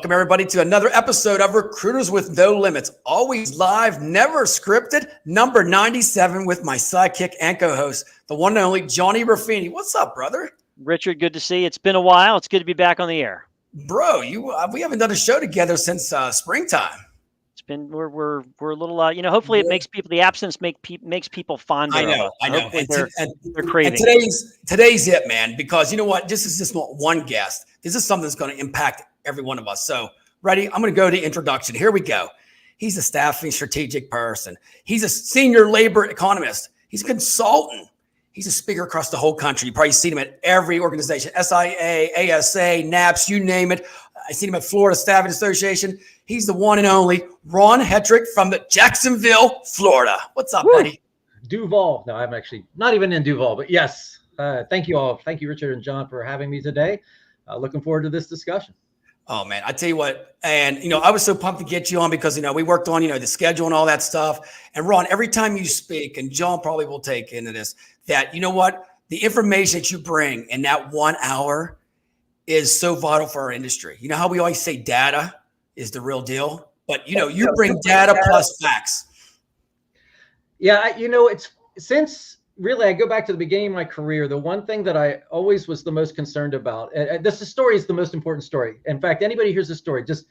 Welcome, everybody, to another episode of Recruiters with No Limits. Always live, never scripted. Number 97 with my sidekick and co-host, the one and only Johnny Ruffini. What's up, brother? Richard, good to see you. It's been a while. It's good to be back on the air. Bro, we haven't done a show together since springtime. It's been we're a little hopefully it makes people, the absence makes people fonder of us. I know. Hopefully And they're craving. And today's it, man, because you know what? This is just not one guest. This is something that's going to impact every one of us. So, ready? I'm going to go to introduction. Here we go. He's a staffing strategic person. He's a senior labor economist. He's a consultant. He's a speaker across the whole country. You've probably seen him at every organization, SIA, ASA, NAPS, you name it. I've seen him at Florida Staffing Association. He's the one and only Ron Hetrick from the Jacksonville, Florida. What's up, buddy? Duval. No, I'm actually not even in Duval, but yes. Thank you all. Thank you, Richard and John, for having me today. Looking forward to this discussion. Oh, man, I tell you what, and, I was so pumped to get you on because, we worked on, the schedule and all that stuff. And Ron, every time you speak, and John probably will take into this, that, the information that you bring in that 1 hour is so vital for our industry. You know how we always say data is the real deal, but, you bring data plus facts. Yeah, it's since really I go back to the beginning of my career, the one thing that I always was the most concerned about, this story is the most important story. In fact, anybody hears this story, just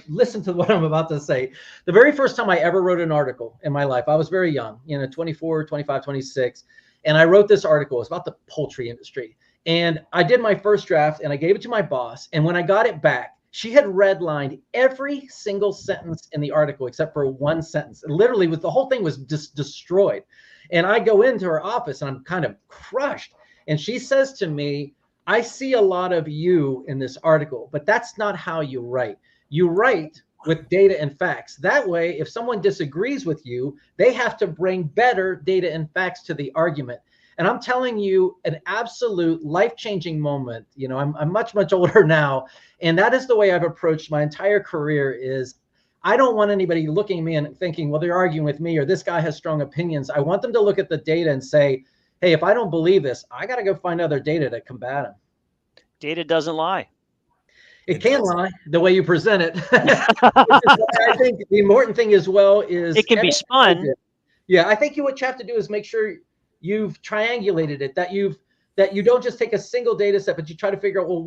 listen to what I'm about to say. The very first time I ever wrote an article in my life, I was very young, 24, 25, 26. And I wrote this article. It's about the poultry industry. And I did my first draft and I gave it to my boss. And when I got it back, she had redlined every single sentence in the article except for one sentence. It literally the whole thing was just destroyed. And I go into her office and I'm kind of crushed. And she says to me, I see a lot of you in this article, but that's not how you write. You write with data and facts. That way, if someone disagrees with you, they have to bring better data and facts to the argument. And I'm telling you, an absolute life-changing moment. I'm much, much older now. And that is the way I've approached my entire career is I don't want anybody looking at me and thinking, well, they're arguing with me or this guy has strong opinions. I want them to look at the data and say, hey, if I don't believe this, I got to go find other data to combat him. Data doesn't lie. It can lie the way you present it. I think the important thing as well is it can be spun. Yeah, I think what you have to do is make sure you've triangulated it, that you don't just take a single data set, but you try to figure out, well,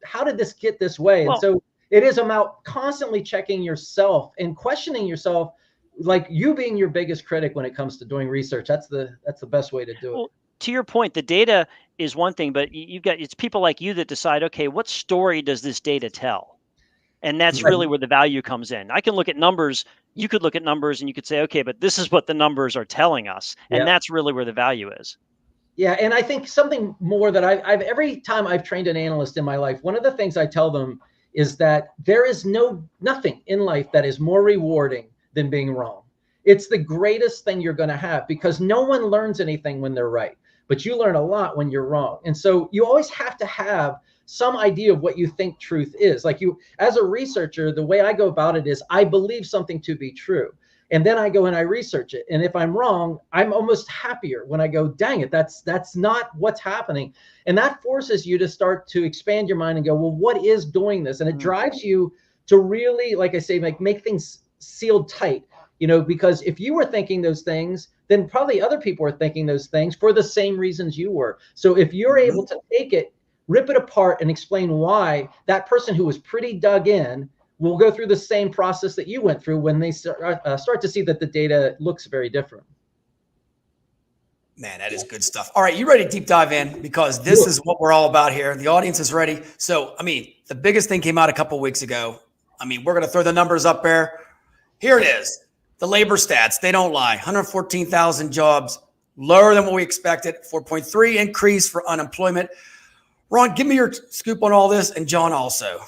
how did this get this way? And so it is about constantly checking yourself and questioning yourself, like you being your biggest critic when it comes to doing research. That's the best way to do it. Well, to your point, the data is one thing, but it's people like you that decide, okay, what story does this data tell? And that's really where the value comes in. I can look at numbers. You could look at numbers and you could say, okay, but this is what the numbers are telling us. And that's really where the value is. Yeah. And I think something more that I've every time I've trained an analyst in my life, one of the things I tell them is that there is nothing in life that is more rewarding than being wrong. It's the greatest thing you're going to have because no one learns anything when they're right, but you learn a lot when you're wrong. And so you always have to have some idea of what you think truth is. Like as a researcher, the way I go about it is I believe something to be true. And then I go and I research it. And if I'm wrong, I'm almost happier when I go, dang it, that's not what's happening. And that forces you to start to expand your mind and go, well, what is doing this? And it drives you to really, like I say, make things sealed tight, because if you were thinking those things, then probably other people were thinking those things for the same reasons you were. So if you're able to take it, rip it apart and explain why that person who was pretty dug in will go through the same process that you went through when they start to see that the data looks very different. Man, that is good stuff. All right, you ready to deep dive in? Because this is what we're all about here. The audience is ready. So, the biggest thing came out a couple of weeks ago. We're going to throw the numbers up there. Here it is. The labor stats, they don't lie. 114,000 jobs, lower than what we expected. 4.3 increase for unemployment. Ron, give me your scoop on all this, and John also.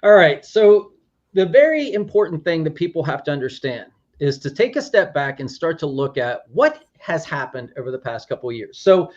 All right. So the very important thing that people have to understand is to take a step back and start to look at what has happened over the past couple of years. So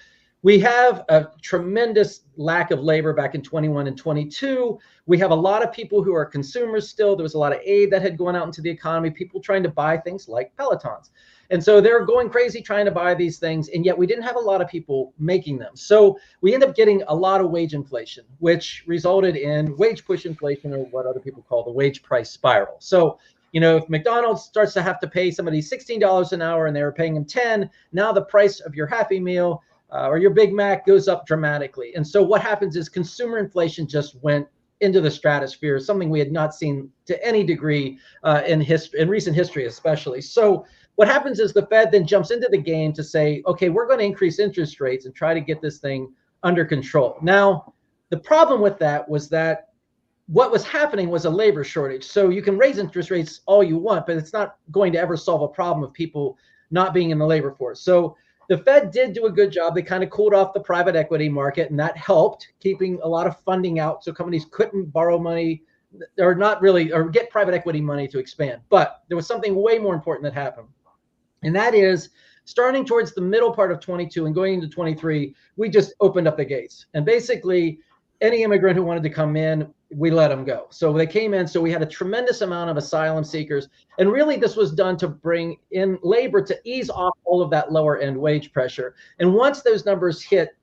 we have a tremendous lack of labor back in 21 and 22. We have a lot of people who are consumers still. There was a lot of aid that had gone out into the economy, people trying to buy things like Pelotons. And so they're going crazy trying to buy these things. And yet we didn't have a lot of people making them. So we end up getting a lot of wage inflation, which resulted in wage push inflation, or what other people call the wage price spiral. So, you know, if McDonald's starts to have to pay somebody $16 an hour and they were paying them 10, now the price of your Happy Meal or your Big Mac goes up dramatically. And so what happens is consumer inflation just went into the stratosphere, something we had not seen to any degree in recent history, especially. So what happens is the Fed then jumps into the game to say, okay, we're going to increase interest rates and try to get this thing under control. Now, the problem with that was that what was happening was a labor shortage. So you can raise interest rates all you want, but it's not going to ever solve a problem of people not being in the labor force. So the Fed did do a good job. They kind of cooled off the private equity market, and that helped keeping a lot of funding out. So companies couldn't borrow money or not really, or get private equity money to expand. But there was something way more important that happened. And that is, starting towards the middle part of 22 and going into 23, we just opened up the gates. And basically, any immigrant who wanted to come in, we let them go. So they came in. So we had a tremendous amount of asylum seekers. And really, this was done to bring in labor to ease off all of that lower end wage pressure. And once those numbers hit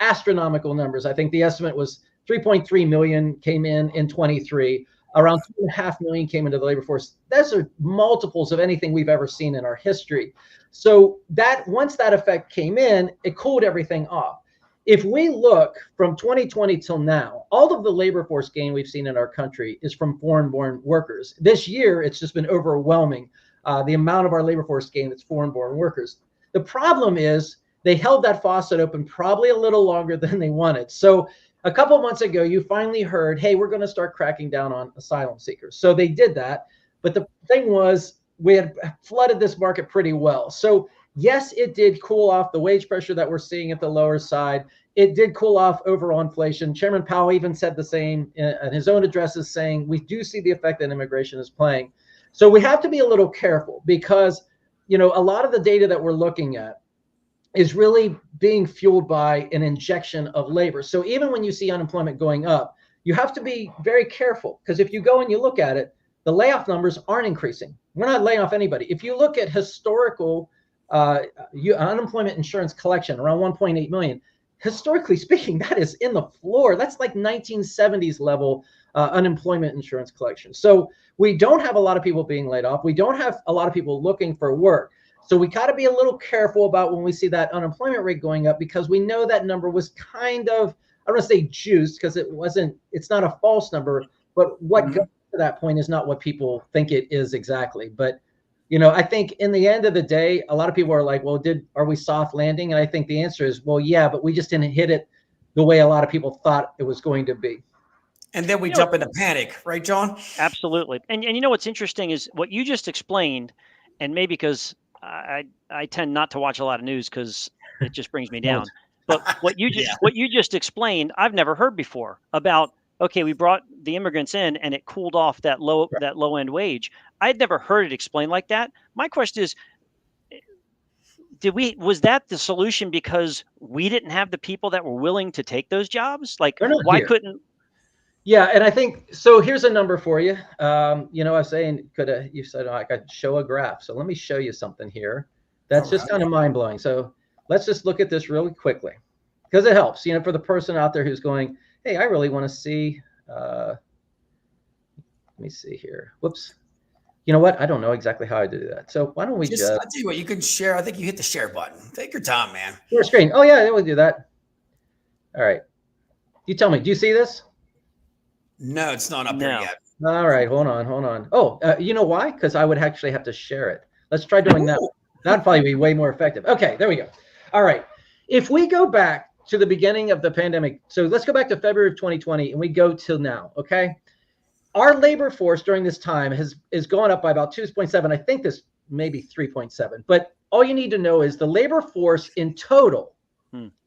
astronomical numbers, I think the estimate was 3.3 million came in 23. Around 2.5 million came into the labor force. Those are multiples of anything we've ever seen in our history. So that once that effect came in, it cooled everything off. If we look from 2020 till now, all of the labor force gain we've seen in our country is from foreign-born workers. This year, it's just been overwhelming, the amount of our labor force gain that's foreign-born workers. The problem is they held that faucet open probably a little longer than they wanted. So a couple months ago, you finally heard, hey, we're going to start cracking down on asylum seekers. So they did that. But the thing was, we had flooded this market pretty well. So yes, it did cool off the wage pressure that we're seeing at the lower side. It did cool off overall inflation. Chairman Powell even said the same in his own addresses, saying we do see the effect that immigration is playing. So we have to be a little careful because, you know, a lot of the data that we're looking at is really being fueled by an injection of labor. So even when you see unemployment going up, you have to be very careful, because if you go and you look at it, the layoff numbers aren't increasing. We're not laying off anybody. If you look at historical unemployment insurance collection, around 1.8 million, historically speaking, that is in the floor. That's like 1970s level unemployment insurance collection. So we don't have a lot of people being laid off. We don't have a lot of people looking for work. So we got to be a little careful about when we see that unemployment rate going up, because we know that number was kind of, I don't want to say juiced, because it's not a false number, but what goes to that point is not what people think it is exactly. But, you know, I think in the end of the day, a lot of people are like, well, are we soft landing? And I think the answer is, well, yeah, but we just didn't hit it the way a lot of people thought it was going to be. And then we jump into panic, right, John? Absolutely. And you know, what's interesting is what you just explained, and maybe because I tend not to watch a lot of news because it just brings me down. But what you just explained, I've never heard before about, okay, we brought the immigrants in and it cooled off that low end wage. I'd never heard it explained like that. My question is, was that the solution because we didn't have the people that were willing to take those jobs? Like, why couldn't? Yeah, and I think so. Here's a number for you. You know, I was saying, you said I could show a graph. So let me show you something here. That's just kind of mind blowing. So let's just look at this really quickly, because it helps. You know, for the person out there who's going, hey, I really want to see. Let me see here. Whoops. You know what? I don't know exactly how I do that. So why don't we just? I'll tell you what. You can share. I think you hit the share button. Take your time, man. Share screen. Oh yeah, we'll do that. All right. You tell me. Do you see this? No, it's not up there yet. All right, hold on. Oh, you know why? Because I would actually have to share it. Let's try doing that. That'd probably be way more effective. Okay, there we go. All right. If we go back to the beginning of the pandemic, so let's go back to February of 2020, and we go till now, okay? Our labor force during this time is going up by about 2.7. I think this may be 3.7. But all you need to know is the labor force in total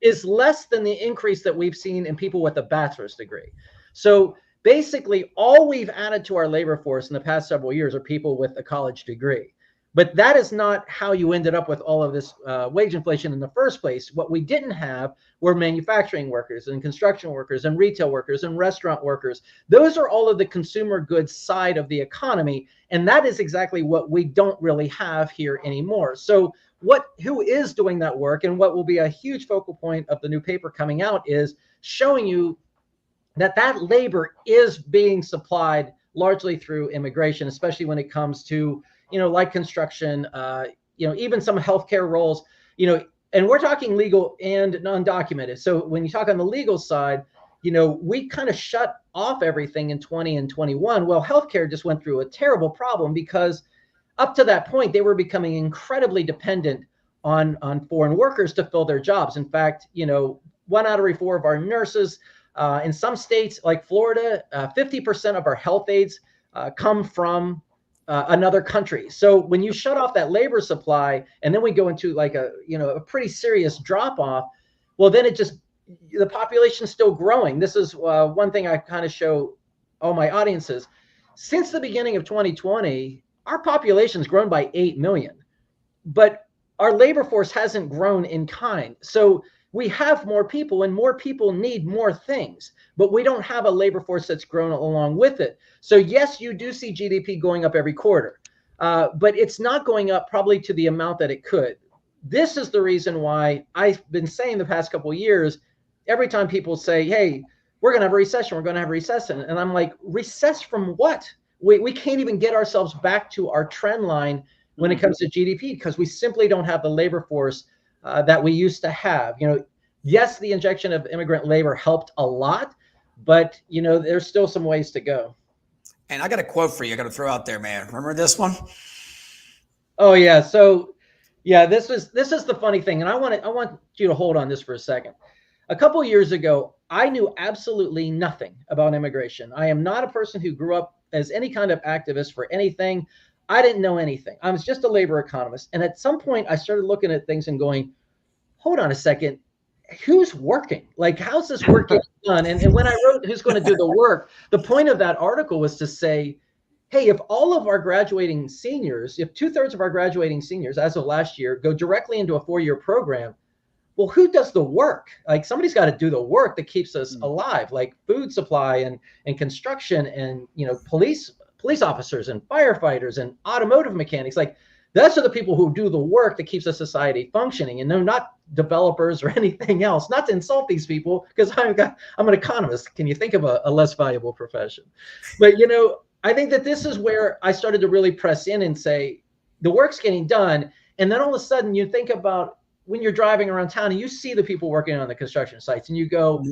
is less than the increase that we've seen in people with a bachelor's degree. So basically, all we've added to our labor force in the past several years are people with a college degree. But that is not how you ended up with all of this wage inflation in the first place. What we didn't have were manufacturing workers and construction workers and retail workers and restaurant workers. Those are all of the consumer goods side of the economy. And that is exactly what we don't really have here anymore. So who is doing that work, and what will be a huge focal point of the new paper coming out, is showing you that labor is being supplied largely through immigration, especially when it comes to, like construction, even some healthcare roles, and we're talking legal and undocumented. So when you talk on the legal side, we kind of shut off everything in 20 and 21. Well, healthcare just went through a terrible problem because up to that point, they were becoming incredibly dependent on foreign workers to fill their jobs. In fact, 1 out of every 4 of our nurses, in some states like Florida, 50% of our health aides come from another country. So when you shut off that labor supply, and then we go into like a pretty serious drop off, well, then the population's still growing. This is one thing I kind of show all my audiences. Since the beginning of 2020, our population's grown by 8 million, but our labor force hasn't grown in kind. So we have more people, and more people need more things, but we don't have a labor force that's grown along with it. So yes, you do see GDP going up every quarter, but it's not going up probably to the amount that it could. This is the reason why I've been saying the past couple of years, every time people say, hey, we're going to have a recession, we're going to have a recession. And I'm like, recess from what? We can't even get ourselves back to our trend line when it comes to GDP, because we simply don't have the labor force that we used to have. Yes, the injection of immigrant labor helped a lot, but there's still some ways to go. And I got a quote for you. I got to throw out there, man. Remember this one? Oh yeah. So yeah, this is the funny thing, and I want you to hold on this for a second. A couple of years ago, I knew absolutely nothing about immigration. I am not a person who grew up as any kind of activist for anything. I didn't know anything. I was just a labor economist. And at some point I started looking at things and going, hold on a second, who's working? Like, how's this work getting done? And when I wrote who's going to do the work, the point of that article was to say, hey, if all of our graduating seniors, if 2/3 of our graduating seniors as of last year go directly into a 4-year program, well, who does the work? Like, somebody's got to do the work that keeps us alive, like food supply and construction and, police officers and firefighters and automotive mechanics. Like, those are the people who do the work that keeps a society functioning, and no, not developers or anything else. Not to insult these people, because I'm an economist. Can you think of a less valuable profession? But I think that this is where I started to really press in and say the work's getting done, and then all of a sudden you think about when you're driving around town and you see the people working on the construction sites, and you go,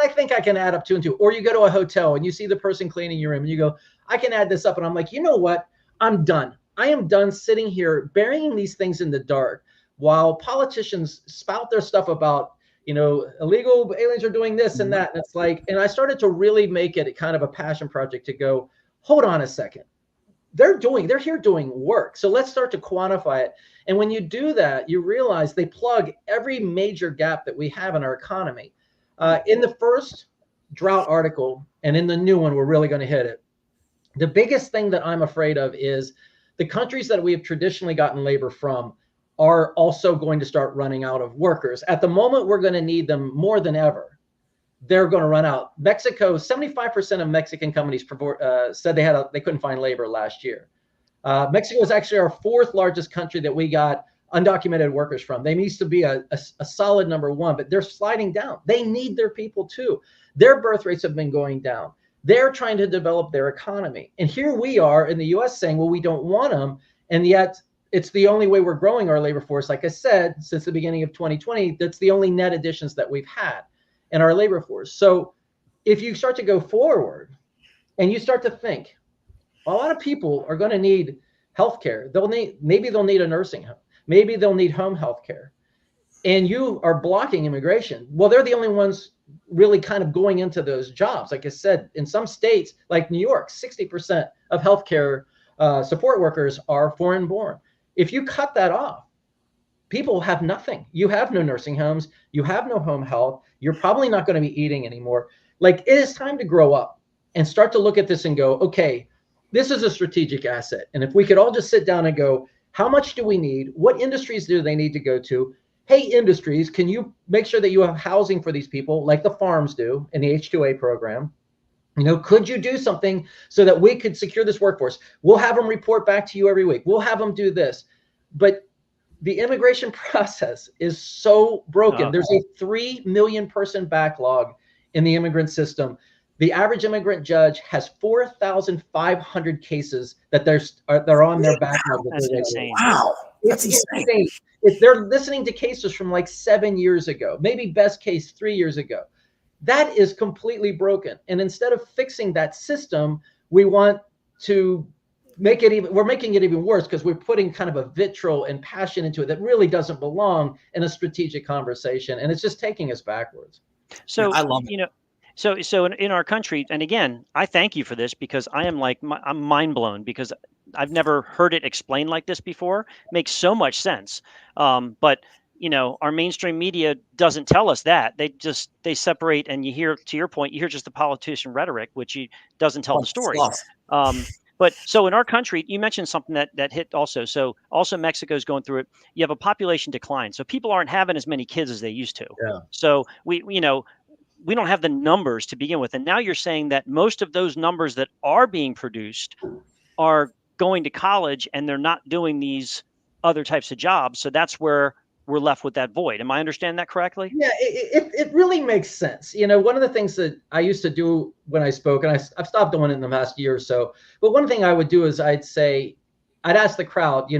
I think I can add up 2 and 2. Or you go to a hotel and you see the person cleaning your room, and you go, I can add this up. And I'm like, you know what? I'm done. I am done sitting here burying these things in the dark while politicians spout their stuff about, illegal aliens are doing this and that. And it's like, and I started to really make it kind of a passion project to go, hold on a second. They're here doing work. So let's start to quantify it. And when you do that, you realize they plug every major gap that we have in our economy. In the first Drought article and in the new one, we're really going to hit it. The biggest thing that I'm afraid of is the countries that we have traditionally gotten labor from are also going to start running out of workers. At the moment, we're going to need them more than ever. They're going to run out. Mexico, 75% of Mexican companies said they couldn't find labor last year. Mexico is actually our 4th largest country that we got undocumented workers from. They used to be a solid number 1, but they're sliding down. They need their people too. Their birth rates have been going down. They're trying to develop their economy. And here we are in the US saying, well, we don't want them. And yet it's the only way we're growing our labor force. Like I said, since the beginning of 2020, that's the only net additions that we've had in our labor force. So if you start to go forward and you start to think, a lot of people are going to need healthcare. Maybe they'll need a nursing home. Maybe they'll need home healthcare. And you are blocking immigration. Well, they're the only ones really kind of going into those jobs. Like I said, in some states like New York, 60% of healthcare support workers are foreign born. If you cut that off, people have nothing. You have no nursing homes. You have no home health. You're probably not going to be eating anymore. Like, it is time to grow up and start to look at this and go, okay, this is a strategic asset. And if we could all just sit down and go, How much do we need? What industries do they need to go to? Hey, industries, can you make sure that you have housing for these people like the farms do in the H-2A program? Could you do something so that we could secure this workforce? We'll have them report back to you every week. We'll have them do this. But the immigration process is so broken. There's a 3 million person backlog in the immigrant system. The average immigrant judge has 4,500 cases that they're on their backlog. That's insane. Wow. It's insane. They're listening to cases from like 7 years ago, maybe best case 3 years ago. That is completely broken. And instead of fixing that system, we want to we're making it even worse because we're putting kind of a vitriol and passion into it that really doesn't belong in a strategic conversation. And it's just taking us backwards. So, I love it. So in our country, and again, I thank you for this because I'm mind blown because I've never heard it explained like this before. Makes so much sense. But our mainstream media doesn't tell us that. They separate, and you hear, to your point, you hear just the politician rhetoric, which doesn't tell the story. But so in our country, you mentioned something that hit also. So also Mexico's going through it. You have a population decline. So people aren't having as many kids as they used to. Yeah. So we don't have the numbers to begin with. And now you're saying that most of those numbers that are being produced are going to college and they're not doing these other types of jobs. So that's where we're left with that void. Am I understanding that correctly? Yeah, it really makes sense. One of the things that I used to do when I spoke, and I've stopped doing it in the last year or so, but one thing I would do is I'd ask the crowd,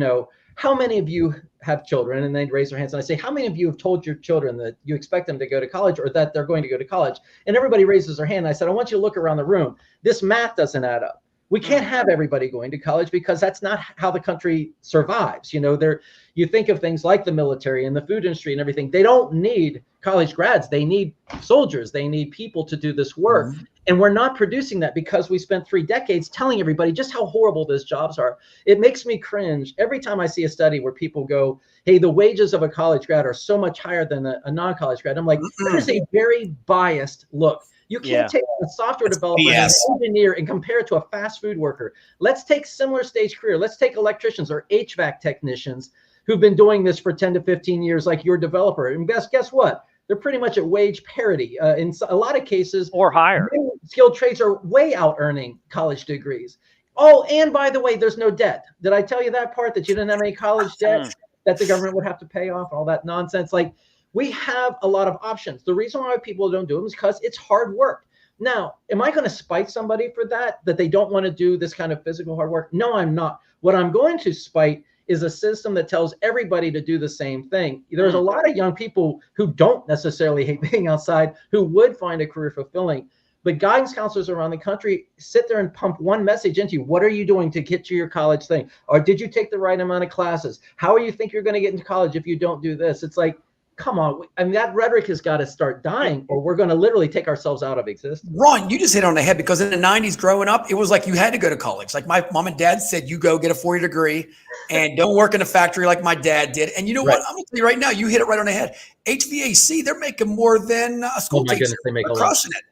how many of you have children? And they'd raise their hands. And I say, how many of you have told your children that you expect them to go to college or that they're going to go to college? And everybody raises their hand. And I said, I want you to look around the room. This math doesn't add up. We can't have everybody going to college because that's not how the country survives. You think of things like the military and the food industry and everything. They don't need college grads. They need soldiers. They need people to do this work. Mm-hmm. And we're not producing that because we spent 3 decades telling everybody just how horrible those jobs are. It makes me cringe every time I see a study where people go, hey, the wages of a college grad are so much higher than a non-college grad. I'm like, that is a very biased look. You can't take a software developer and an engineer and compare it to a fast food worker. Let's take similar stage career. Let's take electricians or HVAC technicians who've been doing this for 10 to 15 years like your developer. And guess what? They're pretty much at wage parity. In a lot of cases, or higher. Skilled trades are way out earning college degrees. Oh, and by the way, there's no debt. Did I tell you that part, that you didn't have any college debt that the government would have to pay off, all that nonsense? Like, we have a lot of options. The reason why people don't do them is because it's hard work. Now, am I going to spite somebody for that they don't want to do this kind of physical hard work? No, I'm not. What I'm going to spite is a system that tells everybody to do the same thing. There's a lot of young people who don't necessarily hate being outside, who would find a career fulfilling. But guidance counselors around the country sit there and pump one message into you. What are you doing to get to your college thing? Or did you take the right amount of classes? How do you think you're going to get into college if you don't do this? It's like, come on. I mean, that rhetoric has got to start dying, or we're going to literally take ourselves out of existence. Ron, you just hit on the head, because in the 90s growing up, it was like you had to go to college. Like my mom and dad said, you go get a 4-year degree and don't work in a factory like my dad did. And you know what? I'm going to tell you right now, you hit it right on the head. HVAC, they're making more than a school teacher. Goodness, they make a lot. Crushing it.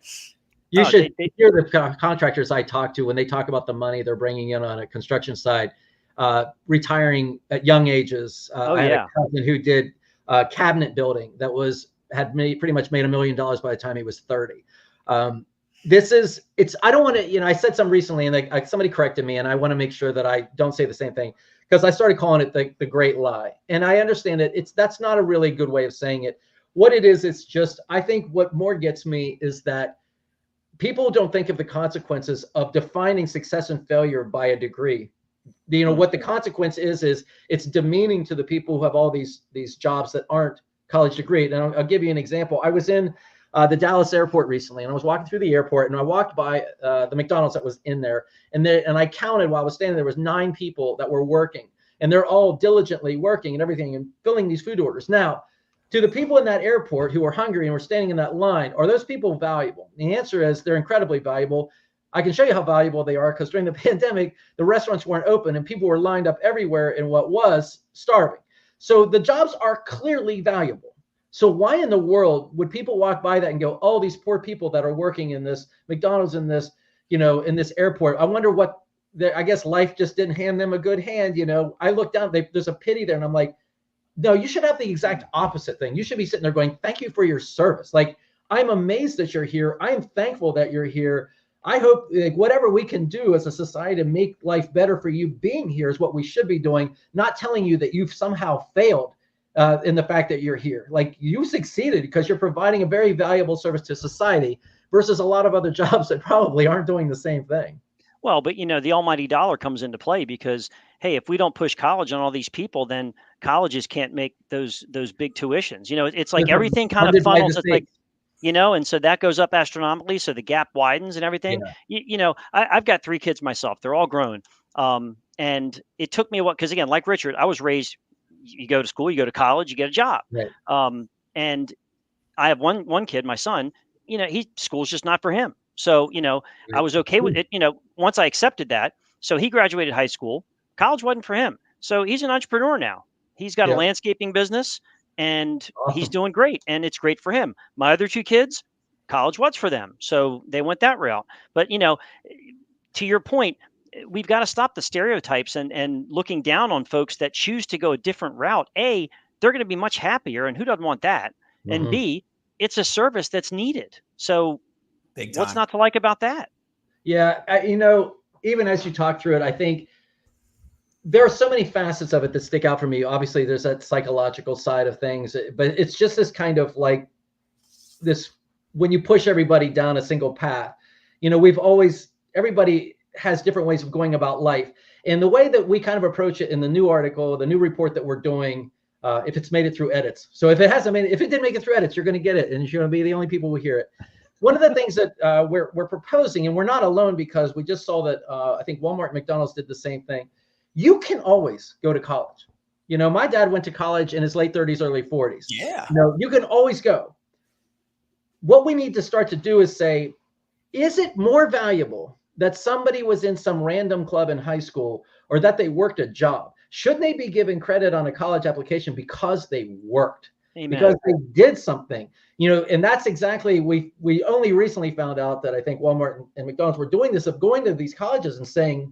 You should hear the contractors I talk to when they talk about the money they're bringing in on a construction side, retiring at young ages. I had a cousin who did cabinet building that had pretty much made $1 million by the time he was 30. I don't want to, I said some recently and somebody corrected me, and I want to make sure that I don't say the same thing, because I started calling it the great lie. And I understand that's not a really good way of saying it. What it is, it's just, I think what more gets me is that people don't think of the consequences of defining success and failure by a degree. What the consequence is it's demeaning to the people who have all these jobs that aren't college degree. And I'll give you an example. I was in the Dallas airport recently, and I was walking through the airport, and I walked by the McDonald's that was in there, and I counted while I was standing there was 9 people that were working, and they're all diligently working and everything and filling these food orders. Now, to the people in that airport who are hungry and were standing in that line, are those people valuable? The answer is they're incredibly valuable. I can show you how valuable they are, because during the pandemic, the restaurants weren't open and people were lined up everywhere in what was starving. So the jobs are clearly valuable. So why in the world would people walk by that and go, oh, these poor people that are working in this McDonald's, in this, in this airport, I wonder what I guess life just didn't hand them a good hand. I look down, there's a pity there, and I'm like, no, you should have the exact opposite thing. You should be sitting there going, thank you for your service. Like, I'm amazed that you're here. I am thankful that you're here. I hope, like, whatever we can do as a society to make life better for you being here is what we should be doing, not telling you that you've somehow failed in the fact that you're here. Like, you succeeded because you're providing a very valuable service to society versus a lot of other jobs that probably aren't doing the same thing. Well, but the almighty dollar comes into play because, hey, if we don't push college on all these people, then colleges can't make those big tuitions. It's like everything kind of funnels. It's like, and so that goes up astronomically. So the gap widens and everything. Yeah. I've got 3 kids myself. They're all grown. And it took me a while because, again, like Richard, I was raised, you go to school, you go to college, you get a job. Right. And I have one kid, my son, school's just not for him. So, I was okay with it, once I accepted that. So he graduated high school, college wasn't for him. So he's an entrepreneur now. He's got a landscaping business and he's doing great. And it's great for him. My other 2 kids, college was for them. So they went that route. But, to your point, we've got to stop the stereotypes and looking down on folks that choose to go a different route. A, they're going to be much happier. And who doesn't want that? And B, it's a service that's needed. So what's not to like about that? Yeah. Even as you talk through it, I think there are so many facets of it that stick out for me. Obviously, there's that psychological side of things, but it's just this kind of like this, when you push everybody down a single path, everybody has different ways of going about life. And the way that we kind of approach it in the new article, the new report that we're doing, if it's made it through edits. So if it did make it through edits, you're going to get it, and you're going to be the only people who hear it. One of the things that we're proposing, and we're not alone because we just saw that I think Walmart and McDonald's did the same thing. You can always go to college. My dad went to college in his late 30s, early 40s. Yeah. You can always go. What we need to start to do is say, is it more valuable that somebody was in some random club in high school or that they worked a job? Should they be given credit on a college application because they worked? Amen. Because they did something, and that's exactly, we only recently found out that I think Walmart and McDonald's were doing this, of going to these colleges and saying,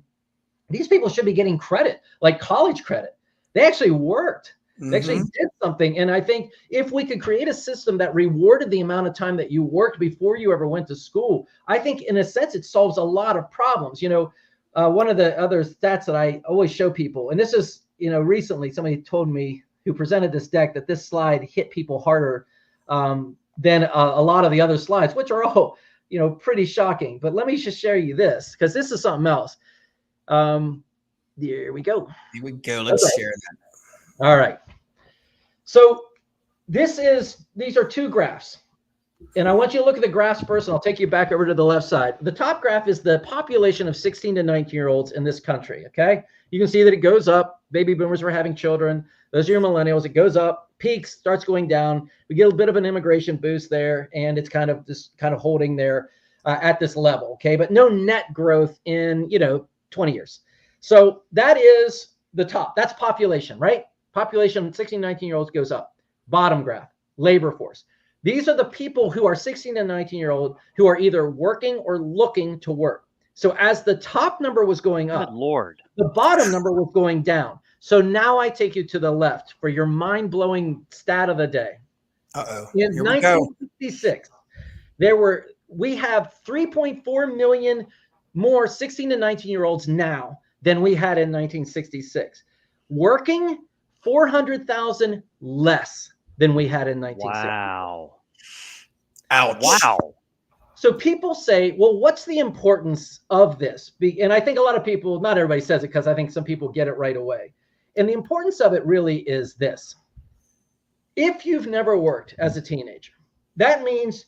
these people should be getting credit, like college credit. They actually worked. They actually did something. And I think if we could create a system that rewarded the amount of time that you worked before you ever went to school, I think in a sense, it solves a lot of problems. One of the other stats that I always show people, and this is, recently somebody told me who presented this deck that this slide hit people harder than a lot of the other slides, which are all, pretty shocking. But let me just share you this, because this is something else. Here we go. Here we go. Let's share that. All right. So these are 2 graphs. And I want you to look at the graphs first, and I'll take you back over to the left side. The top graph is the population of 16 to 19-year-olds in this country, okay? You can see that it goes up. Baby boomers were having children. Those are your millennials. It goes up, peaks, starts going down. We get a bit of an immigration boost there, and it's kind of holding there at this level, okay? But no net growth in, 20 years. So that is the top. That's population, right? Population 16, 19-year-olds goes up. Bottom graph, labor force. These are the people who are 16 and 19-year-old who are either working or looking to work. So as the top number was going up, good Lord, the bottom number was going down. So now I take you to the left for your mind-blowing stat of the day. In 1966, we have 3.4 million more 16 to 19-year-olds now than we had in 1966. Working 400,000 less than we had in 1960. Wow. Ouch. Wow. So people say, well, what's the importance of this? And I think a lot of people, not everybody says it, because I think some people get it right away. And the importance of it really is this. If you've never worked as a teenager, that means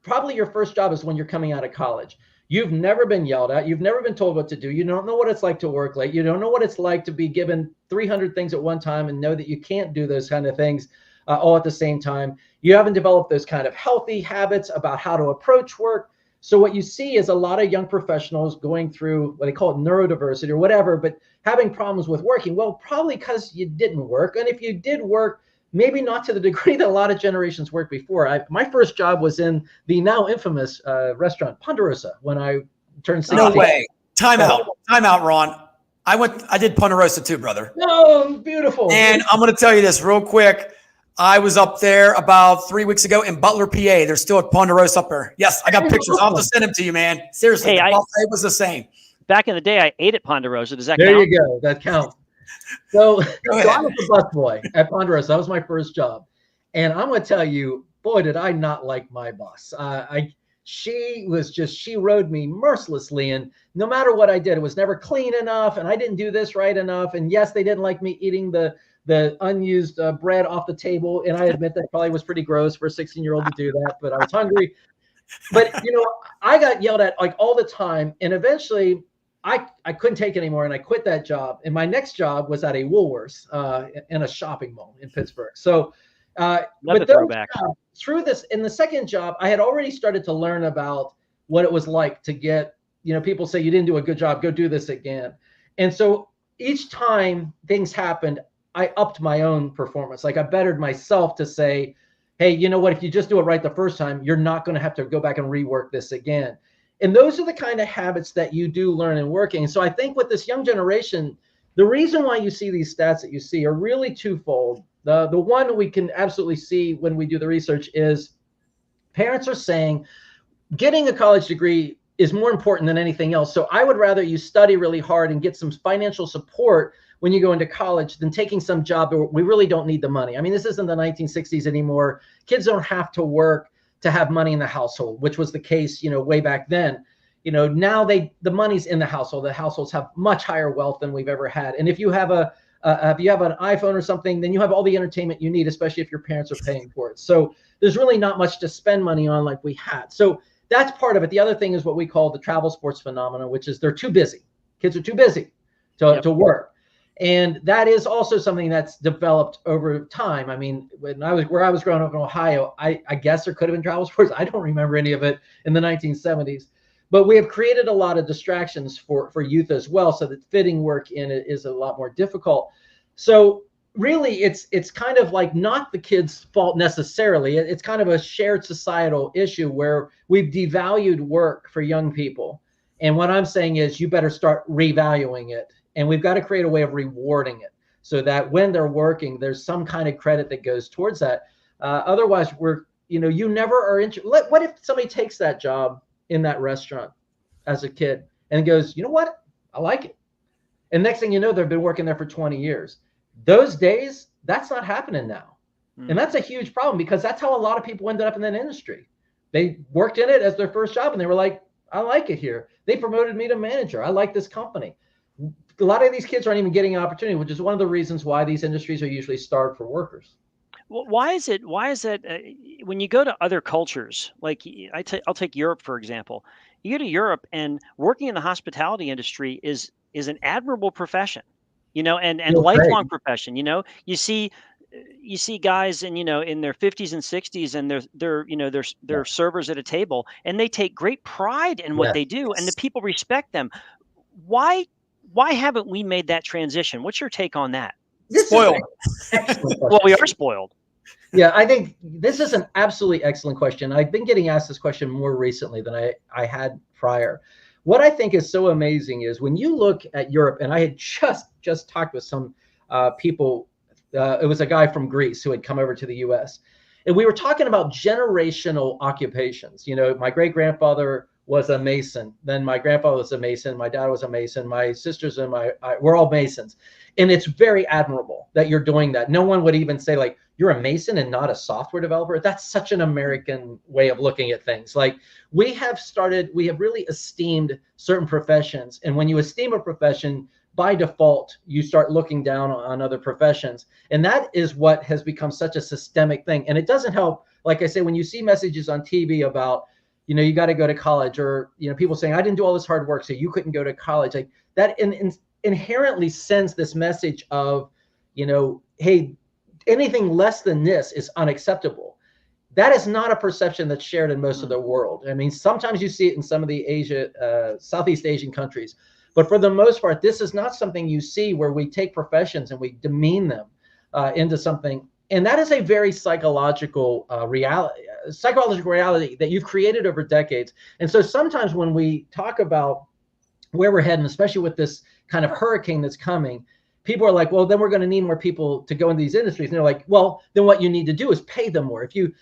probably your first job is when you're coming out of college. You've never been yelled at. You've never been told what to do. You don't know what it's like to work late. You don't know what it's like to be given 300 things at one time and know that you can't do those kind of things all at the same time. You haven't developed those kind of healthy habits about how to approach work. So what you see is a lot of young professionals going through what they call neurodiversity or whatever, but having problems with working. Well, probably because you didn't work. And if you did work, maybe not to the degree that a lot of generations worked before. My first job was in the now infamous restaurant Ponderosa when I turned 16. No way. Time out, Ron. I did Ponderosa too, brother. No, beautiful. And I'm going to tell you this real quick. I was up there about 3 weeks ago in Butler, PA. They're still at Ponderosa up there. Yes, I got pictures. I'll have to send them to you, man. Seriously, Hey, it was the same. Back in the day, I ate at Ponderosa. Does that There count? you go. That counts. So I was a busboy at Ponderosa. That was my first job. And I'm going to tell you, boy, did I not like my boss. She rode me mercilessly. And no matter what I did, it was never clean enough. And I didn't do this right enough. And yes, they didn't like me eating the unused bread off the table. And I admit that probably was pretty gross for a 16-year-old to do that, but I was hungry. But, I got yelled at like all the time. And eventually I couldn't take it anymore. And I quit that job. And my next job was at a Woolworths in a shopping mall in Pittsburgh. So with those jobs, through this, in the second job, I had already started to learn about what it was like to get, people say you didn't do a good job, go do this again. And so each time things happened, I upped my own performance. Like I bettered myself to say, hey, you know what, if you just do it right the first time, you're not going to have to go back and rework this again. And those are the kind of habits that you do learn in working. So I think with this young generation, the reason why you see these stats that you see are really twofold. The one we can absolutely see when we do the research is parents are saying getting a college degree is more important than anything else. So I would rather you study really hard and get some financial support when you go into college than taking some job where we really don't need the money. I mean, this isn't the 1960s anymore. Kids don't have to work to have money in the household, which was the case, way back then. Now the money's in the household. The households have much higher wealth than we've ever had. And if you have an iPhone or something, then you have all the entertainment you need, especially if your parents are paying for it. So there's really not much to spend money on like we had. So that's part of it. The other thing is what we call the travel sports phenomenon, which is they're too busy. Kids are too busy to work. And that is also something that's developed over time. I mean, where I was growing up in Ohio, I guess there could have been travel sports. I don't remember any of it in the 1970s. But we have created a lot of distractions for youth as well, so that fitting work in it is a lot more difficult. So really, it's kind of like not the kids' fault necessarily. It's kind of a shared societal issue where we've devalued work for young people. And what I'm saying is you better start revaluing it. And we've got to create a way of rewarding it so that when they're working, there's some kind of credit that goes towards that. Otherwise, you never are interested. What if somebody takes that job in that restaurant as a kid and goes, you know what? I like it. And next thing you know, they've been working there for 20 years. Those days, that's not happening now. And that's a huge problem because that's how a lot of people ended up in that industry. They worked in it as their first job and they were like, I like it here. They promoted me to manager. I like this company. A lot of these kids aren't even getting an opportunity, which is one of the reasons why these industries are usually starved for workers. Well, why is it when you go to other cultures, like I'll take Europe, for example, you go to Europe and working in the hospitality industry is an admirable profession, and lifelong profession. You see guys in their 50s and 60s and they're servers at a table and they take great pride in what they do and the people respect them. Why haven't we made that transition? What's your take on that? Spoiled. Well, we are spoiled. Yeah, I think this is an absolutely excellent question. I've been getting asked this question more recently than I had prior. What I think is so amazing is when you look at Europe, and I had just talked with some people. It was a guy from Greece who had come over to the U.S. And we were talking about generational occupations. My great-grandfather was a mason. Then my grandfather was a mason. My dad was a mason. My sisters and we're all masons. And it's very admirable that you're doing that. No one would even say like, you're a mason and not a software developer. That's such an American way of looking at things. Like we have really esteemed certain professions. And when you esteem a profession, by default, you start looking down on other professions. And that is what has become such a systemic thing. And it doesn't help. Like I say, when you see messages on TV about, you got to go to college, or, people saying, I didn't do all this hard work, so you couldn't go to college. Like that inherently sends this message of, hey, anything less than this is unacceptable. That is not a perception that's shared in most of the world. I mean, sometimes you see it in some of the Southeast Asian countries, but for the most part, this is not something you see where we take professions and we demean them into something. And that is a very psychological reality that you've created over decades. And so sometimes when we talk about where we're heading, especially with this kind of hurricane that's coming, people are like, well, then we're going to need more people to go into these industries. And they're like, well, then what you need to do is pay them more. If you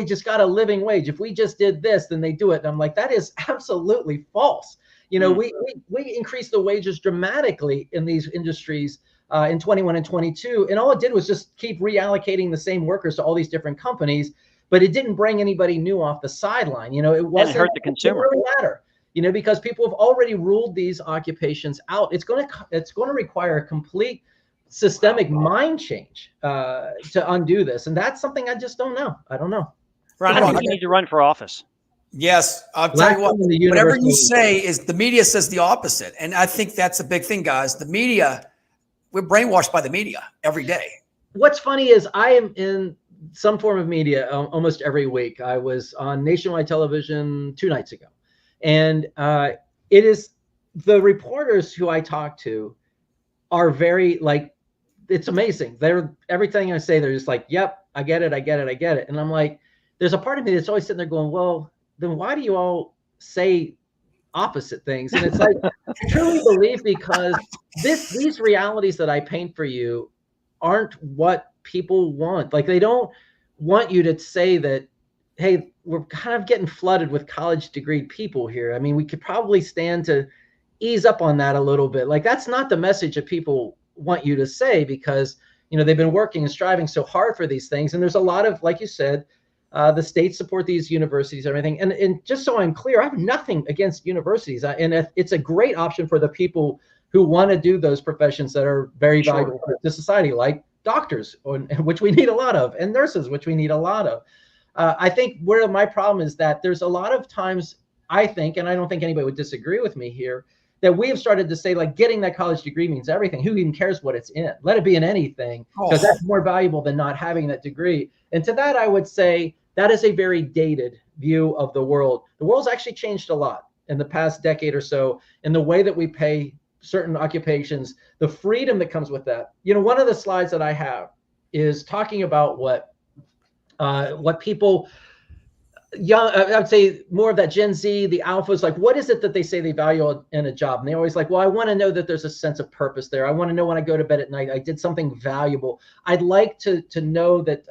just got a living wage, if we just did this, then they do it. And I'm like, that is absolutely false. We increased the wages dramatically in these industries in 21 and 22. And all it did was just keep reallocating the same workers to all these different companies, but it didn't bring anybody new off the sideline. It wasn't, and it hurt the consumer. It didn't really matter. Because people have already ruled these occupations out. It's going to require a complete systemic mind change to undo this. And that's something I just don't know. I don't know. Ron, I think you need to run for office. Yes. I'll tell you what, whatever you say is the media says the opposite. And I think that's a big thing, guys. The media, we're brainwashed by the media every day. What's funny is I am in some form of media almost every week. I was on nationwide television 2 nights ago. And it is the reporters who I talk to are very it's amazing. Everything I say, they're just like, yep, I get it. And I'm like, there's a part of me that's always sitting there going, well, then why do you all say opposite things? And it's like, I truly believe because these realities that I paint for you aren't what people want. Like, they don't want you to say that, hey, we're kind of getting flooded with college degree people here. I mean, we could probably stand to ease up on that a little bit. Like, that's not the message that people want you to say, because, they've been working and striving so hard for these things. And there's a lot of, like you said, the states support these universities, everything. And just so I'm clear, I have nothing against universities. And it's a great option for the people who want to do those professions that are very valuable to society, like doctors, which we need a lot of, and nurses, which we need a lot of. I think where my problem is that there's a lot of times, I think, and I don't think anybody would disagree with me here, that we have started to say, like, getting that college degree means everything. Who even cares what it's in? Let it be in anything, because that's more valuable than not having that degree. And to that, I would say that is a very dated view of the world. The world's actually changed a lot in the past decade or so in the way that we pay certain occupations, the freedom that comes with that. One of the slides that I have is talking about what people, I would say more of that Gen Z, the alphas, like, what is it that they say they value in a job? And they always like, well, I want to know that there's a sense of purpose there. I want to know when I go to bed at night, I did something valuable. I'd like to know that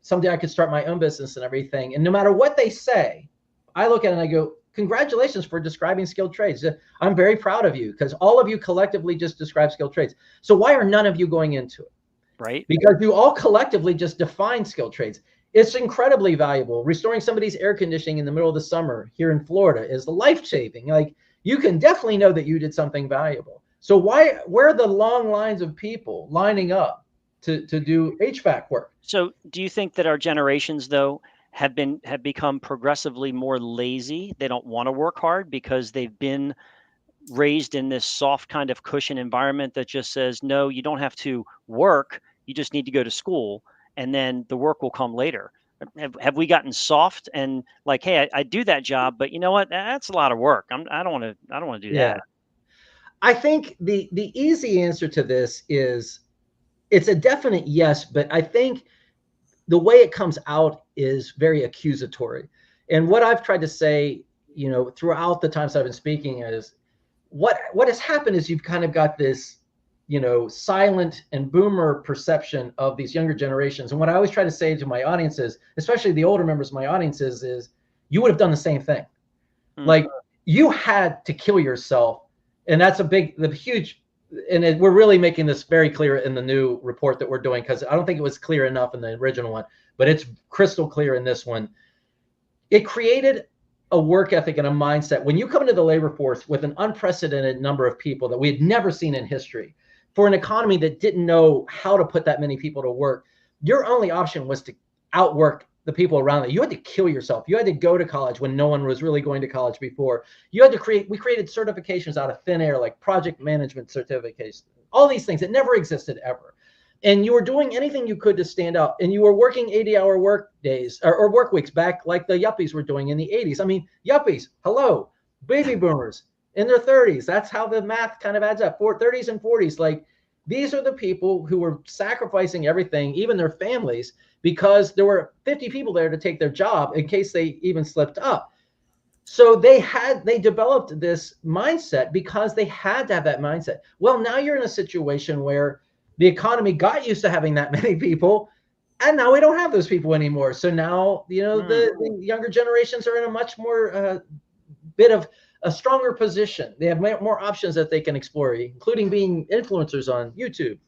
someday I could start my own business and everything. And no matter what they say, I look at it and I go, congratulations for describing skilled trades. I'm very proud of you, because all of you collectively just describe skilled trades. So why are none of you going into it? Right. Because you all collectively just define skilled trades. It's incredibly valuable. Restoring somebody's air conditioning in the middle of the summer here in Florida is life-saving. Like, you can definitely know that you did something valuable. So where are the long lines of people lining up to do HVAC work? So do you think that our generations, though, have become progressively more lazy? They don't want to work hard because they've been raised in this soft kind of cushion environment that just says, no, you don't have to work. You just need to go to school, and then the work will come later. Have we gotten soft and like, hey, I do that job, but you know what? That's a lot of work. I don't want to do that. I think the easy answer to this is it's a definite yes, but I think the way it comes out is very accusatory. And what I've tried to say, throughout the times I've been speaking is what has happened is you've kind of got this, silent and boomer perception of these younger generations. And what I always try to say to my audiences, especially the older members of my audiences, is you would have done the same thing. Like, you had to kill yourself. And that's the huge, and we're really making this very clear in the new report that we're doing, because I don't think it was clear enough in the original one, but it's crystal clear in this one. It created a work ethic and a mindset. When you come into the labor force with an unprecedented number of people that we had never seen in history, for an economy that didn't know how to put that many people to work, your only option was to outwork the people around you. You had to kill yourself. You had to go to college when no one was really going to college before. You had to we created certifications out of thin air, like project management certifications, all these things that never existed ever. And you were doing anything you could to stand out. And you were working 80-hour work days or work weeks back like the yuppies were doing in the 80s. I mean, yuppies, hello, baby boomers in their 30s. That's how the math kind of adds up. 30s and 40s. Like, these are the people who were sacrificing everything, even their families, because there were 50 people there to take their job in case they even slipped up. So they developed this mindset because they had to have that mindset. Well, now you're in a situation where the economy got used to having that many people, and now we don't have those people anymore. So now, the younger generations are in a much more bit of a stronger position. They have more options that they can explore, including being influencers on YouTube.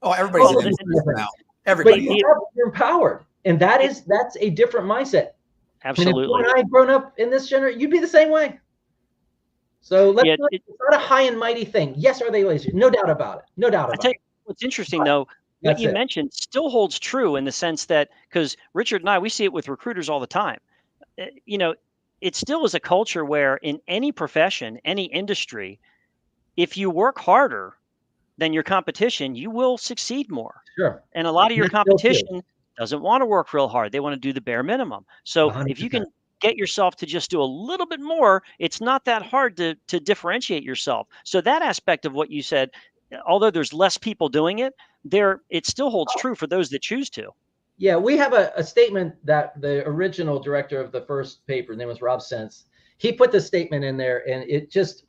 Oh, everybody's an influencer now. Everybody. But you're empowered, and that's a different mindset. Absolutely. And if you and I had grown up in this generation, you'd be the same way. So it's not a high and mighty thing. Yes, are they lazy? No doubt about it. No doubt about it. What's interesting though, what you mentioned still holds true in the sense that, because Richard and I, we see it with recruiters all the time. It still is a culture where in any profession, any industry, if you work harder than your competition, you will succeed more. Sure. And a lot of your competition doesn't want to work real hard. They want to do the bare minimum. So 100%. If you can get yourself to just do a little bit more, it's not that hard to differentiate yourself. So that aspect of what you said, although there's less people doing it, it still holds true for those that choose to. Yeah, we have a statement that the original director of the first paper, his name was Rob Sense, he put the statement in there, and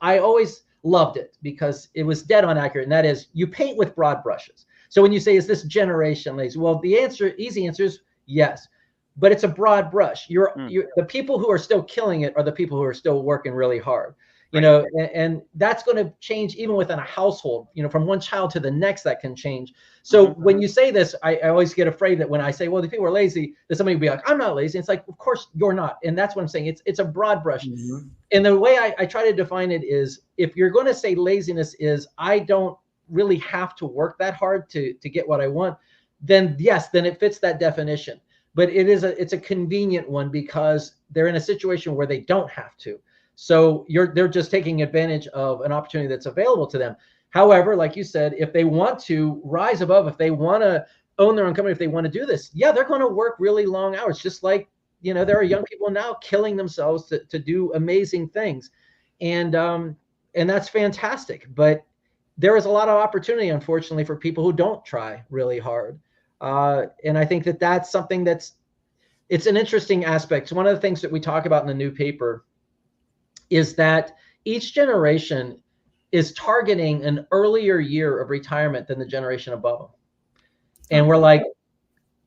I always loved it because it was dead on accurate. And that is, you paint with broad brushes. So when you say, is this generation lazy? Well, the easy answer is yes, but it's a broad brush. The people who are still killing it are the people who are still working really hard. And that's going to change even within a household, from one child to the next, that can change. So when you say this, I always get afraid that when I say, well, the people are lazy, that somebody will be like, I'm not lazy. It's like, of course you're not. And that's what I'm saying. It's a broad brush. Mm-hmm. And the way I try to define it is, if you're going to say laziness is, I don't really have to work that hard to get what I want, then yes, then it fits that definition. But it's a convenient one because they're in a situation where they don't have to. So they're just taking advantage of an opportunity that's available to them. However, like you said, if they want to rise above, if they want to own their own company, if they want to do this, yeah, they're going to work really long hours. Just like, there are young people now killing themselves to do amazing things. And that's fantastic. But there is a lot of opportunity, unfortunately, for people who don't try really hard. And I think that's something it's an interesting aspect. So one of the things that we talk about in the new paper is that each generation is targeting an earlier year of retirement than the generation above them. And we're like,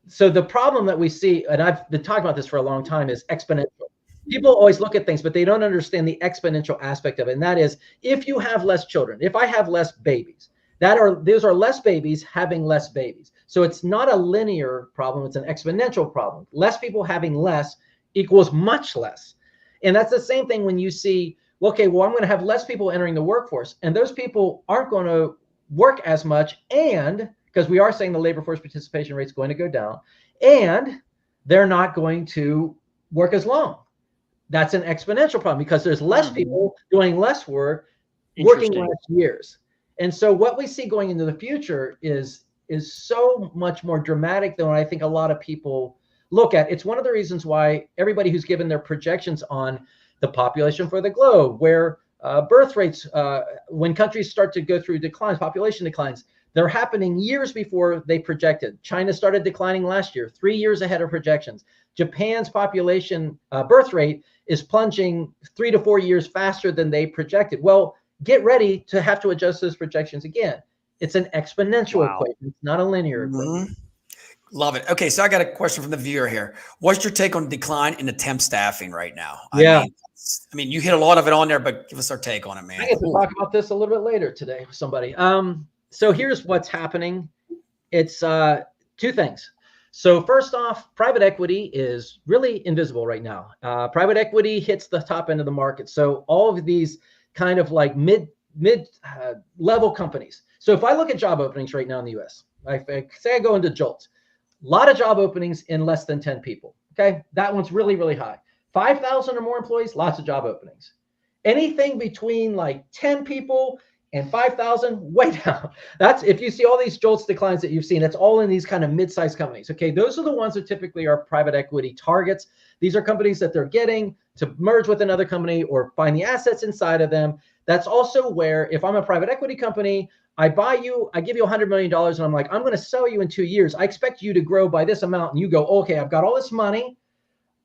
so the problem that we see, and I've been talking about this for a long time, is exponential. People always look at things, but they don't understand the exponential aspect of it. And that is, if you have less children, if I have less babies, those are less babies having less babies. So it's not a linear problem, it's an exponential problem. Less people having less equals much less. And that's the same thing when you see, okay, well, I'm going to have less people entering the workforce, and those people aren't going to work as much, and because we are saying the labor force participation rate is going to go down, and they're not going to work as long. That's an exponential problem because there's less people doing less work, working less years. And so what we see going into the future is so much more dramatic than what I think a lot of people look at. It's one of the reasons why everybody who's given their projections on the population for the globe, where birth rates, when countries start to go through declines, population declines, they're happening years before they projected. China started declining last year, 3 years ahead of projections. Japan's population birth rate is plunging 3 to 4 years faster than they projected. Well, get ready to have to adjust those projections again. It's an exponential equation. It's not a linear equation. Love it. Okay, so I got a question from the viewer here. What's your take on decline in the temp staffing right now? I mean, you hit a lot of it on there, but give us our take on it, man. I get to talk about this a little bit later today with somebody. So here's what's happening. It's two things. So first off, private equity is really invisible right now. Private equity hits the top end of the market. So all of these kind of like mid level companies. So if I look at job openings right now in the US, say I go into JOLTS, a lot of job openings in less than 10 people. Okay. That one's really, really high. 5,000 or more employees, lots of job openings. Anything between like 10 people and 5,000, way down. That's, if you see all these JOLTS declines that you've seen, it's all in these kind of mid-sized companies. Okay. Those are the ones that typically are private equity targets. These are companies that they're getting to merge with another company or find the assets inside of them. That's also where, if I'm a private equity company, I buy you, I give you $100 million, and I'm like, I'm going to sell you in 2 years. I expect you to grow by this amount. And you go, okay, I've got all this money.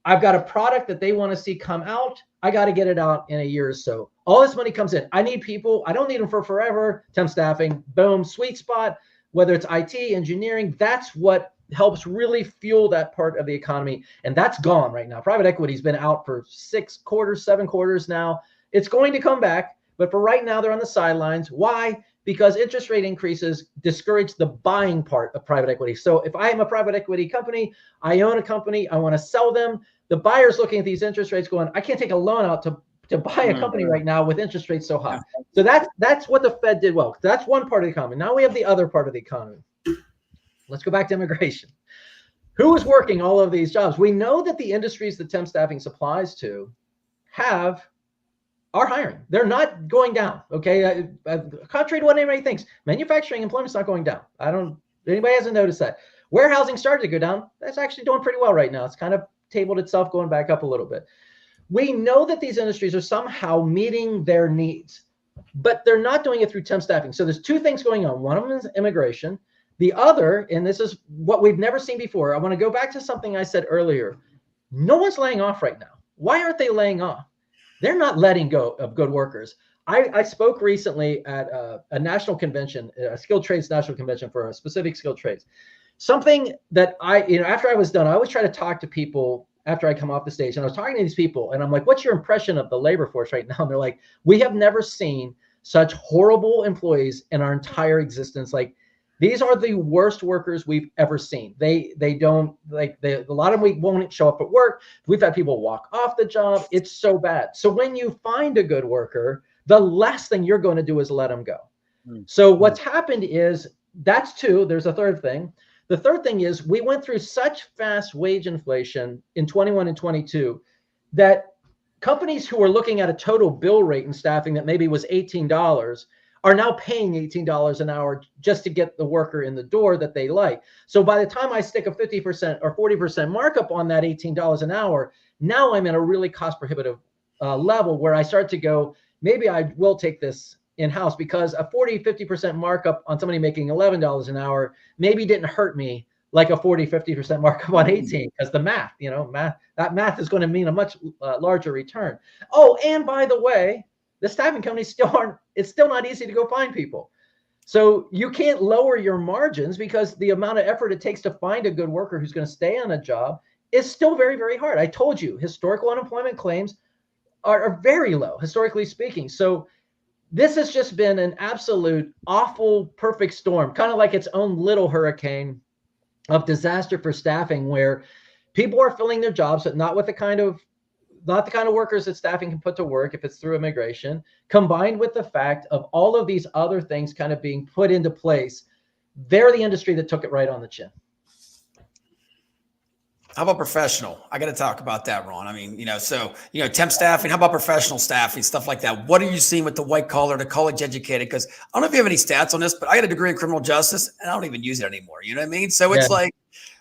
I've got a product that they want to see come out. I got to get it out in a year or so. All this money comes in. I need people. I don't need them for forever. Temp staffing, boom, sweet spot, whether it's IT, engineering, that's what helps really fuel that part of the economy. And that's gone right now. Private equity's been out for 6 quarters, 7 quarters now. It's going to come back. But for right now, they're on the sidelines. Why? Because interest rate increases discourage the buying part of private equity. So if I am a private equity company, I own a company, I want to sell them, the buyer's looking at these interest rates going, I can't take a loan out to buy a company right now with interest rates so high. So that's what the Fed did well. That's one part of the economy. Now we have the other part of the economy. Let's go back to immigration. Who is working all of these jobs? We know that the industries that temp staffing supplies to are hiring. They're not going down. Okay. Contrary to what anybody thinks, manufacturing employment's not going down. Anybody hasn't noticed that. Warehousing started to go down. That's actually doing pretty well right now. It's kind of tabled itself going back up a little bit. We know that these industries are somehow meeting their needs, but they're not doing it through temp staffing. So there's 2 things going on. One of them is immigration. The other, and this is what we've never seen before. I want to go back to something I said earlier. No one's laying off right now. Why aren't they laying off? They're not letting go of good workers. I spoke recently at a national convention, a skilled trades national convention for a specific skilled trades. Something that after I was done, I always try to talk to people after I come off the stage. And I was talking to these people and I'm like, what's your impression of the labor force right now? And they're like, we have never seen such horrible employees in our entire existence. Like, these are the worst workers we've ever seen. They don't like, a lot of them won't show up at work. We've had people walk off the job. It's so bad. So when you find a good worker, the last thing you're going to do is let them go. So what's happened is that's 2. There's a third thing. The third thing is we went through such fast wage inflation in 21 and 22 that companies who are looking at a total bill rate in staffing that maybe was $18 are now paying $18 an hour just to get the worker in the door that they like. So by the time I stick a 50% or 40% markup on that $18 an hour, now I'm in a really cost prohibitive level where I start to go, maybe I will take this in-house, because a 40-50% markup on somebody making $11 an hour maybe didn't hurt me like a 40-50% markup on 18, because the math is going to mean a much larger return. Oh, and by the way, the staffing companies it's still not easy to go find people. So you can't lower your margins because the amount of effort it takes to find a good worker who's going to stay on a job is still very, very hard. I told you, historical unemployment claims are very low, historically speaking. So this has just been an absolute awful, perfect storm, kind of like its own little hurricane of disaster for staffing, where people are filling their jobs, but not the kind of workers that staffing can put to work if it's through immigration, combined with the fact of all of these other things kind of being put into place. They're the industry that took it right on the chin. How about professional? I got to talk about that, Ron. I mean, temp staffing, how about professional staffing, stuff like that? What are you seeing with the white collar, the college educated? Because I don't know if you have any stats on this, but I got a degree in criminal justice and I don't even use it anymore. You know what I mean? So it's like,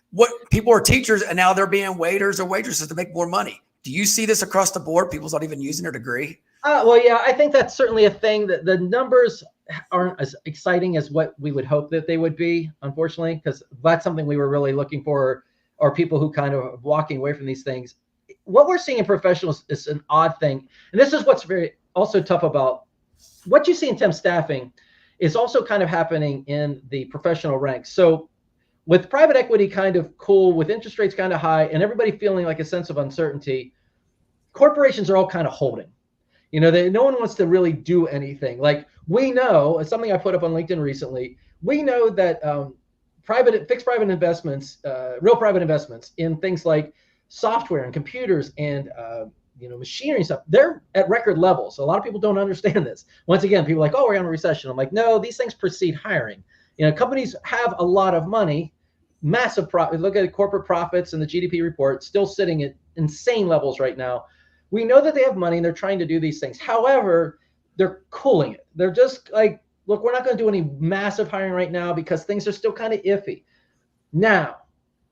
what people are teachers and now they're being waiters or waitresses to make more money. Do you see this across the board? People's not even using their degree. Well, yeah, I think that's certainly a thing. That the numbers aren't as exciting as what we would hope that they would be, unfortunately, because that's something we were really looking for, or people who kind of walking away from these things. What we're seeing in professionals is an odd thing. And this is what's very also tough about what you see in temp staffing is also kind of happening in the professional ranks. So with private equity kind of cool, with interest rates kind of high, and everybody feeling like a sense of uncertainty, corporations are all kind of holding. No one wants to really do anything. Like, we know, it's something I put up on LinkedIn recently, we know that fixed private investments, real private investments in things like software and computers and machinery and stuff, they're at record levels. So a lot of people don't understand this. Once again, people are like, oh, we're in a recession. I'm like, no, these things precede hiring. Companies have a lot of money, massive profit. Look at corporate profits and the GDP report, still sitting at insane levels right now. We know that they have money and they're trying to do these things. However, they're cooling it. They're just like, look, we're not going to do any massive hiring right now because things are still kind of iffy. Now,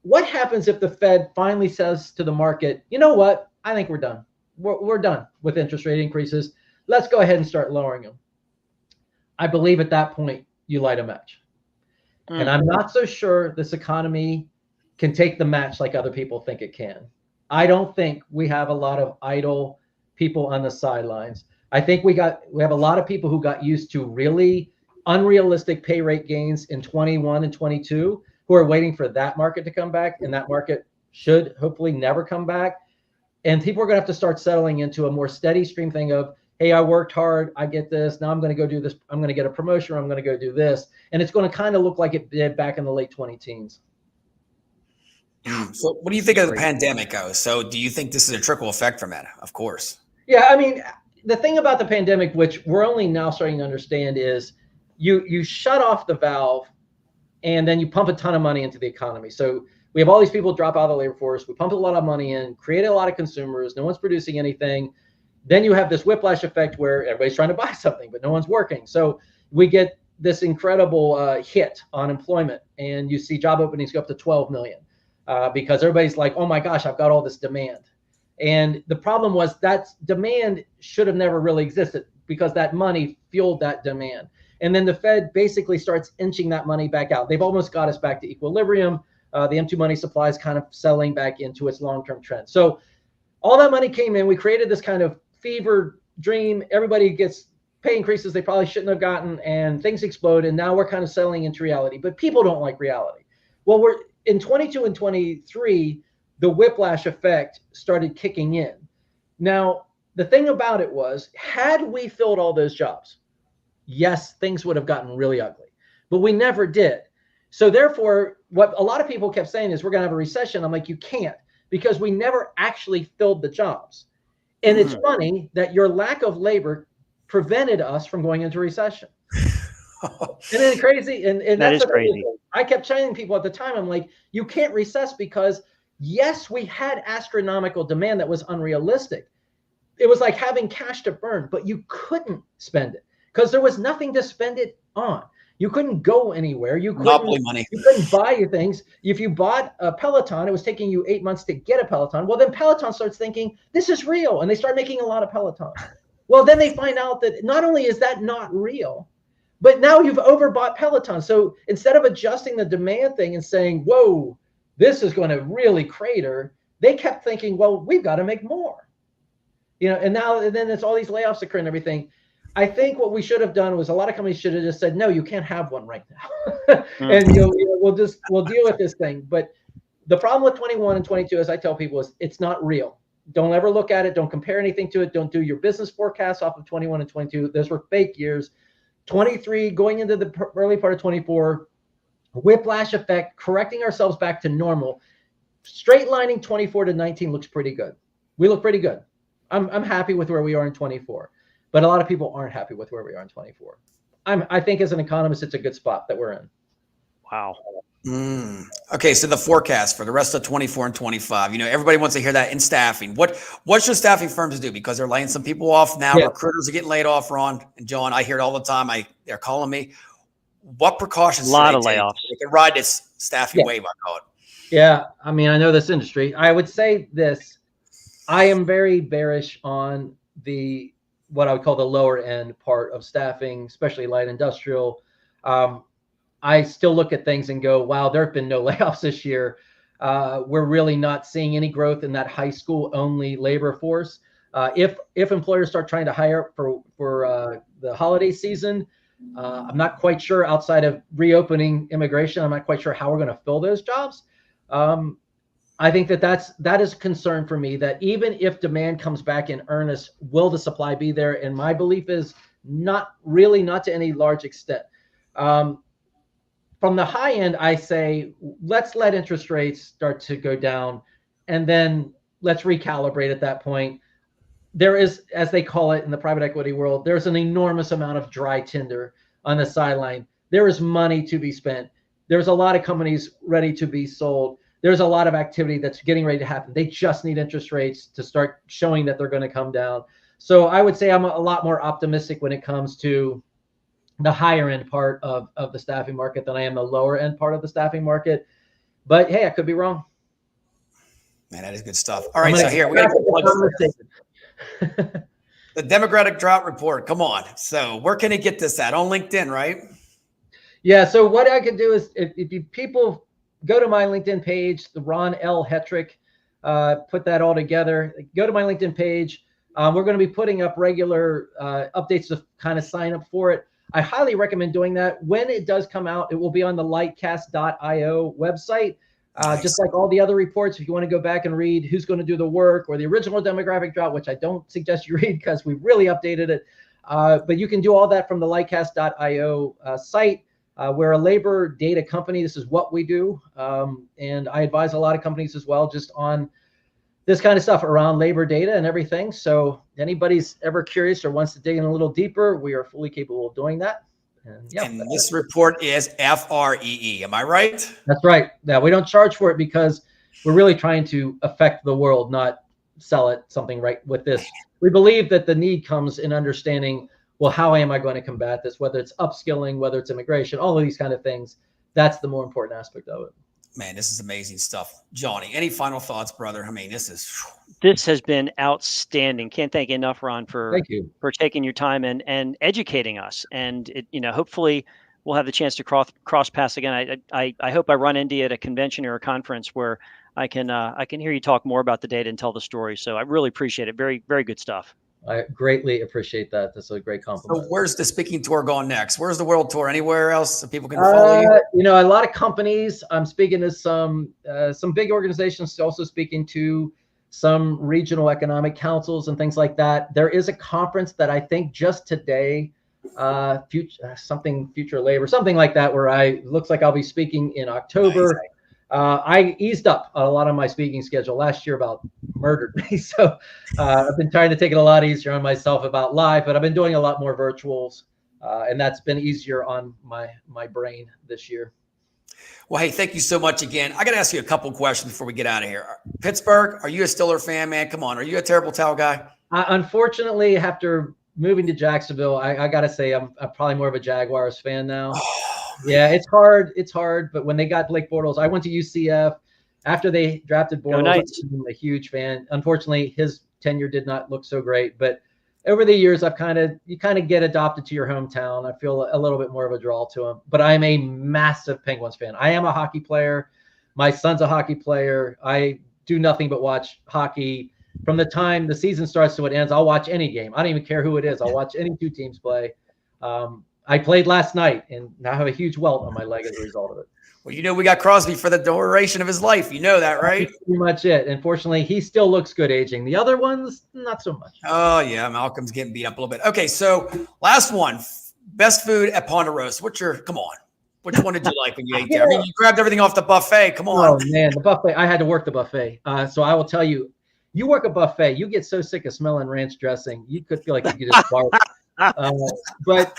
what happens if the Fed finally says to the market, you know what? I think we're done. We're done with interest rate increases. Let's go ahead and start lowering them. I believe at that point, you light a match. And I'm not so sure this economy can take the match like other people think it can. I don't think we have a lot of idle people on the sidelines. I think we have a lot of people who got used to really unrealistic pay rate gains in 21 and 22 who are waiting for that market to come back, and that market should hopefully never come back. And people are going to have to start settling into a more steady stream thing of, hey, I worked hard, I get this, now I'm going to go do this, I'm going to get a promotion, or I'm going to go do this. And it's going to kind of look like it did back in the late 20 teens. So what do you think of the pandemic goes? So do you think this is a trickle effect from it? Of course. Yeah, I mean, the thing about the pandemic, which we're only now starting to understand, is you shut off the valve and then you pump a ton of money into the economy. So we have all these people drop out of the labor force. We pumped a lot of money in, created a lot of consumers. No one's producing anything. Then you have this whiplash effect where everybody's trying to buy something, but no one's working. So we get this incredible hit on employment, and you see job openings go up to 12 million because everybody's like, oh my gosh, I've got all this demand. And the problem was that demand should have never really existed because that money fueled that demand. And then the Fed basically starts inching that money back out. They've almost got us back to equilibrium. The M2 money supply is kind of settling back into its long-term trend. So all that money came in. We created this kind of fever dream. Everybody gets pay increases they probably shouldn't have gotten, and things explode. And now we're kind of settling into reality. But people don't like reality. Well, we're in 22 and 23, the whiplash effect started kicking in. Now, the thing about it was, had we filled all those jobs, yes, things would have gotten really ugly, but we never did. So therefore, what a lot of people kept saying is we're going to have a recession. I'm like, you can't, because we never actually filled the jobs. And it's funny that your lack of labor prevented us from going into recession. Isn't it crazy? And that is crazy. I kept telling people at the time, I'm like, you can't recess because yes, we had astronomical demand that was unrealistic. It was like having cash to burn, but you couldn't spend it because there was nothing to spend it on. You couldn't go anywhere. You couldn't buy things. If you bought a Peloton, it was taking you 8 months to get a Peloton. Well, then Peloton starts thinking, this is real. And they start making a lot of Peloton. Well, then they find out that not only is that not real, but now you've overbought Peloton. So instead of adjusting the demand thing and saying, whoa, this is going to really crater, they kept thinking, well, we've got to make more. And then it's all these layoffs occur and everything. I think what we should have done was a lot of companies should have just said, no, you can't have one right now. And we'll deal with this thing. But the problem with 21 and 22, as I tell people, is it's not real. Don't ever look at it. Don't compare anything to it. Don't do your business forecasts off of 21 and 22. Those were fake years. 23, going into the early part of 24, whiplash effect, correcting ourselves back to normal. Straight lining 24 to 19 looks pretty good. We look pretty good. I'm happy with where we are in 24. But a lot of people aren't happy with where we are in 24. I think as an economist, it's a good spot that we're in. Wow. Okay, so the forecast for the rest of 24 and 25, everybody wants to hear that in staffing. What should staffing firms do? Because they're laying some people off now. Yeah. Recruiters are getting laid off, Ron and John. I hear it all the time. They're calling me. What precautions? A lot of layoffs. They can ride this staffing wave, I call it. Yeah, I mean, I know this industry. I would say this. I am very bearish on what I would call the lower end part of staffing, especially light industrial. I still look at things and go, wow, there have been no layoffs this year. We're really not seeing any growth in that high school only labor force. If employers start trying to hire for the holiday season, I'm not quite sure, outside of reopening immigration, I'm not quite sure how we're going to fill those jobs. I think that is a concern for me, that even if demand comes back in earnest, will the supply be there? And my belief is not to any large extent. From the high end, I say, let's let interest rates start to go down, and then let's recalibrate at that point. There is, as they call it in the private equity world, there's an enormous amount of dry tinder on the sideline. There is money to be spent. There's a lot of companies ready to be sold. There's a lot of activity that's getting ready to happen. They just need interest rates to start showing that they're going to come down. So I would say I'm a lot more optimistic when it comes to the higher end part of the staffing market than I am the lower end part of the staffing market. But hey, I could be wrong. Man, that is good stuff. All right, so here we got the demographic drought report. Come on. So where can I get this at? On LinkedIn, right? Yeah. So what I can do is, if you people go to my LinkedIn page, the Ron L. Hetrick, put that all together. Go to my LinkedIn page. We're going to be putting up regular updates to kind of sign up for it. I highly recommend doing that. When it does come out, it will be on the lightcast.io website. Nice. Just like all the other reports, if you want to go back and read who's going to do the work or the original demographic drought, which I don't suggest you read because we really updated it. But you can do all that from the lightcast.io site. We're a labor data company. This is what we do. And I advise a lot of companies as well just on this kind of stuff around labor data and everything. So anybody's ever curious or wants to dig in a little deeper, we are fully capable of doing that. And this report is FREE. Am I right? That's right. Yeah, we don't charge for it because we're really trying to affect the world, not sell it something right with this. We believe that the need comes in understanding, well, how am I going to combat this? Whether it's upskilling, whether it's immigration, all of these kind of things. That's the more important aspect of it. Man, this is amazing stuff. Johnny, any final thoughts, brother? I mean, this has been outstanding. Can't thank you enough, Ron, for taking your time and educating us. And hopefully we'll have the chance to cross paths again. I hope I run into you at a convention or a conference where I can hear you talk more about the data and tell the story. So I really appreciate it. Very, very good stuff. I greatly appreciate that. That's a great compliment. So where's the speaking tour going next? Where's the world tour? Anywhere else so people can follow you? A lot of companies. I'm speaking to some big organizations, also speaking to some regional economic councils and things like that. There is a conference that I think just today, future labor, something like that, where looks like I'll be speaking in October. Nice. I eased up a lot of my speaking schedule last year, about murdered me. So I've been trying to take it a lot easier on myself about live, but I've been doing a lot more virtuals, and that's been easier on my brain this year. Well, hey, thank you so much again. I got to ask you a couple questions before we get out of here. Pittsburgh, are you a Steeler fan, man? Come on. Are you a terrible towel guy? Unfortunately, after moving to Jacksonville, I got to say I'm probably more of a Jaguars fan now. Yeah, it's hard. But when they got Blake Bortles, I went to UCF. After they drafted Bortles, I'm a huge fan. Unfortunately, his tenure did not look so great. But over the years, you kind of get adopted to your hometown. I feel a little bit more of a draw to him. But I'm a massive Penguins fan. I am a hockey player. My son's a hockey player. I do nothing but watch hockey. From the time the season starts to it ends, I'll watch any game. I don't even care who it is. I'll watch any two teams play. I played last night, and now I have a huge welt on my leg as a result of it. Well, we got Crosby for the duration of his life. You know that, right? That's pretty much it. Unfortunately, he still looks good aging. The other ones, not so much. Oh, yeah. Malcolm's getting beat up a little bit. Okay, so last one. Best food at Ponderosa. Come on. Which one did you like when you ate there? I mean, you grabbed everything off the buffet. Come on. Oh, man, the buffet. I had to work the buffet. So I will tell you, you work a buffet, you get so sick of smelling ranch dressing, you could feel like you could just barf. But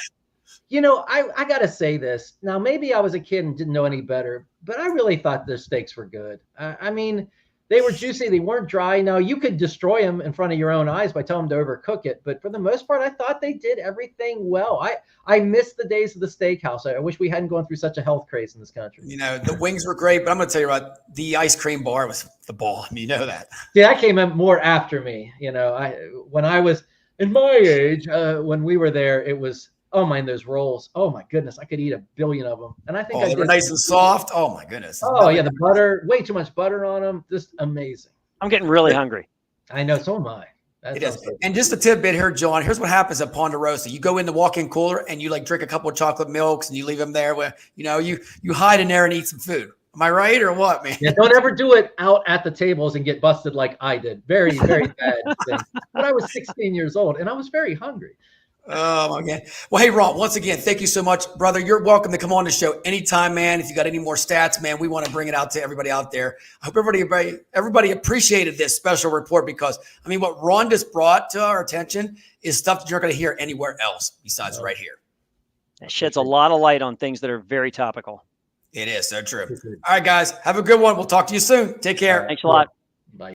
I got to say this. Now, maybe I was a kid and didn't know any better, but I really thought their steaks were good. I mean, they were juicy. They weren't dry. Now, you could destroy them in front of your own eyes by telling them to overcook it. But for the most part, I thought they did everything well. I miss the days of the steakhouse. I wish we hadn't gone through such a health craze in this country. The wings were great, but I'm going to tell you what, the ice cream bar was the ball. I mean, you know that. Yeah, that came in more after me. When I was in my age, when we were there, it was, oh my, those rolls. Oh my goodness, I could eat 1 billion of them. And I think they were nice and soft. Oh my goodness. Oh yeah, the butter, way too much butter on them. Just amazing. I'm getting really hungry. I know, so am I. It is. And just a tidbit here, John. Here's what happens at Ponderosa. You go in the walk-in cooler and you drink a couple of chocolate milks and you leave them there. Where you hide in there and eat some food. Am I right or what, man? Yeah, don't ever do it out at the tables and get busted like I did. Very, very bad thing. But I was 16 years old and I was very hungry. Oh my God. Well, hey, Ron, once again, thank you so much, brother. You're welcome to come on the show anytime, man. If you got any more stats, man, we want to bring it out to everybody out there. I hope everybody appreciated this special report because, I mean, what Ron just brought to our attention is stuff that you're going to hear anywhere else besides right here. It sheds a lot of light on things that are very topical. It is so true. All right, guys, have a good one. We'll talk to you soon. Take care. Thanks a lot.